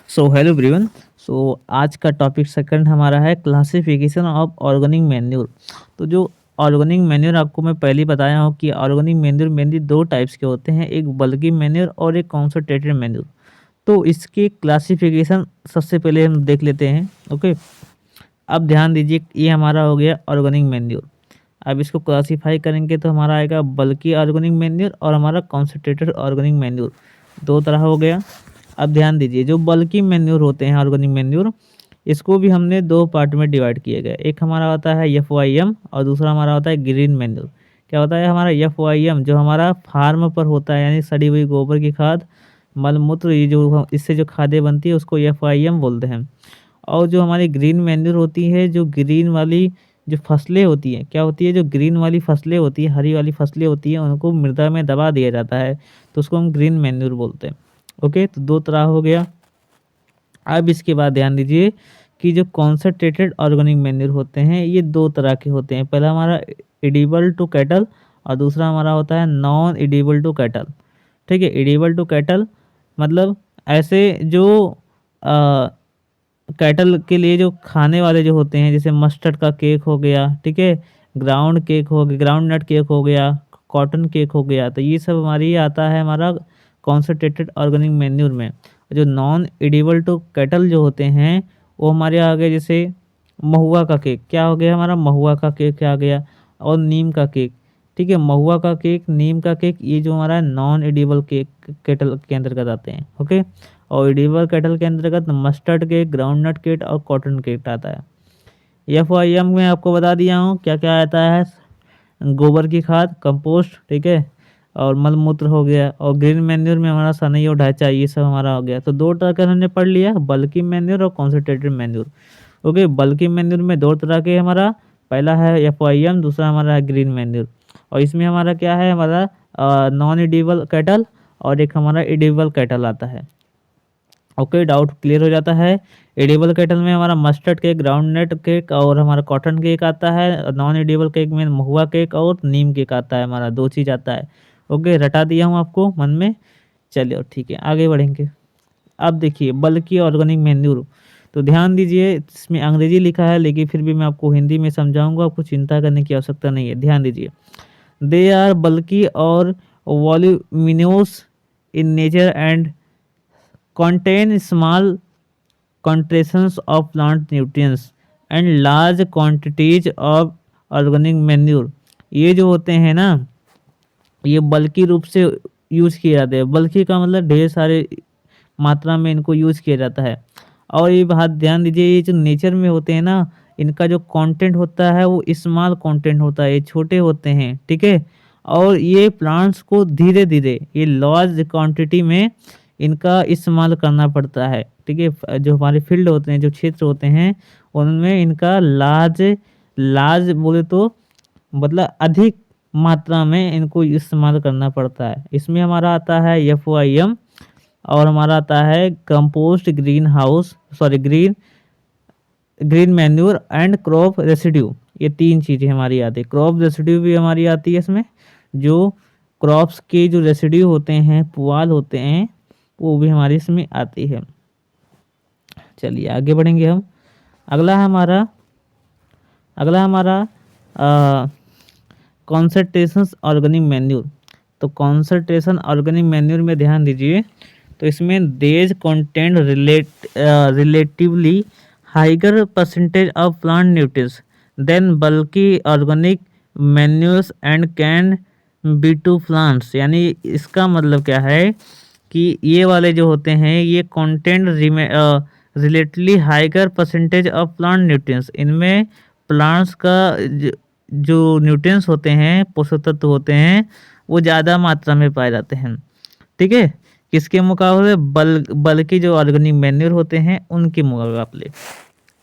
So hello everyone. सो आज का topic second हमारा है क्लासिफिकेशन ऑफ ऑर्गेनिक मैन्योर। तो जो ऑर्गेनिक मैन्योर आपको मैं पहले ही बताया हूँ कि ऑर्गेनिक मैन्योर मेनली दो टाइप्स के होते हैं, एक बल्की मैन्योर और एक कॉन्सनट्रेटेड मैन्योर। तो इसकी क्लासिफिकेशन सबसे पहले हम देख लेते हैं। ओके, अब ध्यान दीजिए, ये हमारा हो गया ऑर्गेनिक मैन्योर। अब इसको क्लासीफाई करेंगे तो हमारा आएगा बल्की ऑर्गेनिक मैन्योर और हमारा कॉन्सनट्रेटेड ऑर्गेनिक मैन्योर, दो तरह हो गया। अब ध्यान दीजिए, जो बल्की मैन्योर होते हैं ऑर्गेनिक मैन्योर, इसको भी हमने दो पार्ट में डिवाइड किए गए। एक हमारा होता है FYM और दूसरा हमारा होता है ग्रीन मैन्योर। क्या होता है हमारा FYM, जो हमारा फार्म पर होता है, यानी सड़ी हुई गोबर की खाद, मल मूत्र, ये जो इससे जो खादें बनती है उसको FYM बोलते हैं। और जो हमारी ग्रीन मैन्योर होती है, जो ग्रीन वाली जो फसलें होती हैं, क्या होती है, जो ग्रीन वाली फसलें होती हैं, हरी वाली फसलें होती हैं, उनको मृदा में दबा दिया जाता है, तो उसको हम ग्रीन मैन्योर बोलते हैं। ओके, तो दो तरह हो गया। अब इसके बाद ध्यान दीजिए कि जो कॉन्सनट्रेटेड ऑर्गेनिक मैन्योर होते हैं, ये दो तरह के होते हैं। पहला हमारा एडिबल टू कैटल और दूसरा हमारा होता है नॉन एडिबल टू कैटल। ठीक है, एडिबल टू कैटल मतलब ऐसे जो कैटल के लिए जो खाने वाले जो होते हैं, जैसे मस्टर्ड का केक हो गया, ठीक है, ग्राउंड केक हो गया, ग्राउंड नट केक हो गया, कॉटन केक हो गया, तो ये सब हमारी आता है हमारा कॉन्सनट्रेटेड ऑर्गेनिक मैन्योर में। जो नॉन एडिबल टू कैटल जो होते हैं, वो हमारे आ गए, जैसे महुआ का केक, क्या हो गया हमारा महुआ का केक आ गया, और नीम का केक। ठीक है, महुआ का केक, नीम का केक, ये जो हमारा नॉन एडिबल केक केटल के अंतर्गत आते हैं। ओके, और एडिबल केटल के अंतर्गत मस्टर्ड केक, ग्राउंडनट केक और कॉटन केक आता है। FYM में आपको बता दिया हूँ क्या क्या आता है, गोबर की खाद, कंपोस्ट, ठीक है, और मल मूत्र हो गया। और ग्रीन मैन्योर में हमारा सनई और ढांचा, ये सब हमारा हो गया। तो दो तरह का हमने पढ़ लिया, बल्की मैन्योर और कॉन्सनट्रेटेड मैन्योर। ओके, बल्की मैन्योर में दो तरह के हमारा, पहला है FYM, दूसरा हमारा है ग्रीन मैन्योर। और इसमें हमारा क्या है, हमारा नॉन एडिबल कैटल और एक हमारा एडिबल कैटल आता है। ओके, डाउट क्लियर हो जाता है। एडिबल केटल में हमारा मस्टर्ड केक, ग्राउंडनट केक और हमारा कॉटन केक आता है। नॉन एडिबल केक में महुआ केक और नीम केक आता है, हमारा दो चीज़ आता है। ओके, रटा दिया हूँ आपको मन में। चलिए ठीक है, आगे बढ़ेंगे। अब देखिए बल्कि ऑर्गेनिक मैन्योर, तो ध्यान दीजिए, इसमें अंग्रेजी लिखा है लेकिन फिर भी मैं आपको हिंदी में समझाऊंगा, आपको चिंता करने की आवश्यकता नहीं है। ध्यान दीजिए, दे आर बल्कि और voluminous in nature and contain small concentrations of plant nutrients and large quantities of organic manure। ये जो होते हैं ना, ये बल्कि रूप से यूज किए जाते हैं। बल्कि का मतलब ढेर सारे मात्रा में इनको यूज किया जाता है। और ये बात ध्यान दीजिए, ये जो नेचर में होते हैं ना, इनका जो कंटेंट होता है वो स्मॉल कंटेंट होता है, ये छोटे होते हैं। ठीक है, और ये प्लांट्स को धीरे धीरे, ये लार्ज क्वांटिटी में इनका इस्तेमाल करना पड़ता है। ठीक है, जो हमारे फील्ड होते हैं, जो क्षेत्र होते हैं, उनमें इनका लार्ज लार्ज बोले तो मतलब अधिक मात्रा में इनको इस्तेमाल करना पड़ता है। इसमें हमारा आता है FYM और हमारा आता है compost, green house, sorry green green manure and crop residue. ये तीन चीज़ें हमारी आती है। क्रॉप रेसिड्यू भी हमारी आती है इसमें, जो क्रॉप्स के जो रेसिड्यू होते हैं, पुआल होते हैं, वो भी हमारी इसमें आती है। चलिए आगे बढ़ेंगे हम। अगला हमारा कॉन्सनट्रेशन ऑर्गेनिक मैन्योर। तो कॉन्सनट्रेशन ऑर्गेनिक मैन्योर में ध्यान दीजिए, तो इसमें these content relatively higher percentage of plant nutrients than bulky organic manures and can be to plants. यानी इसका मतलब क्या है कि ये वाले जो होते हैं, ये content relatively higher percentage of plant nutrients, इनमें प्लांट्स का जो न्यूट्रिएंट्स होते हैं, पोषक तत्व होते हैं, वो ज़्यादा मात्रा में पाए जाते हैं। ठीक है, किसके मुकाबले, बल्कि जो ऑर्गेनिक मैन्योर होते हैं उनके मुकाबले।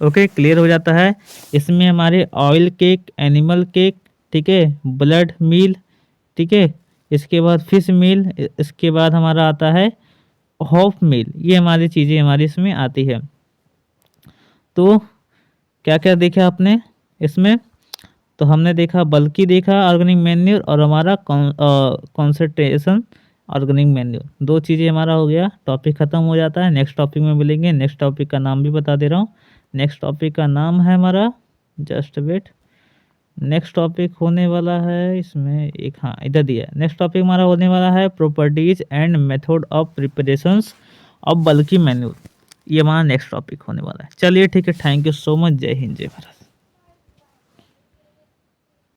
ओके, क्लियर हो जाता है। इसमें हमारे ऑयल केक, एनिमल केक, ठीक है, ब्लड मील, ठीक है, इसके बाद फिश मील, इसके बाद हमारा आता है हॉफ मील। ये हमारी चीज़ें हमारी इसमें आती है। तो क्या क्या देखा आपने इसमें, तो हमने देखा बल्कि देखा ऑर्गेनिक मैन्योर और हमारा कॉन्सनट्रेशन ऑर्गेनिक मैन्योर। 2 चीज़ें हमारा हो गया, टॉपिक खत्म हो जाता है। नेक्स्ट टॉपिक में मिलेंगे। नेक्स्ट टॉपिक का नाम भी बता दे रहा हूँ। नेक्स्ट टॉपिक का नाम है हमारा, जस्ट वेट, नेक्स्ट टॉपिक होने वाला है इसमें एक, हाँ इधर दिया है। नेक्स्ट टॉपिक हमारा होने वाला है properties and method of preparations of bulky manure. ये हमारा नेक्स्ट टॉपिक होने वाला है। चलिए ठीक है, थैंक यू सो मच। जय हिंद, जय भारत।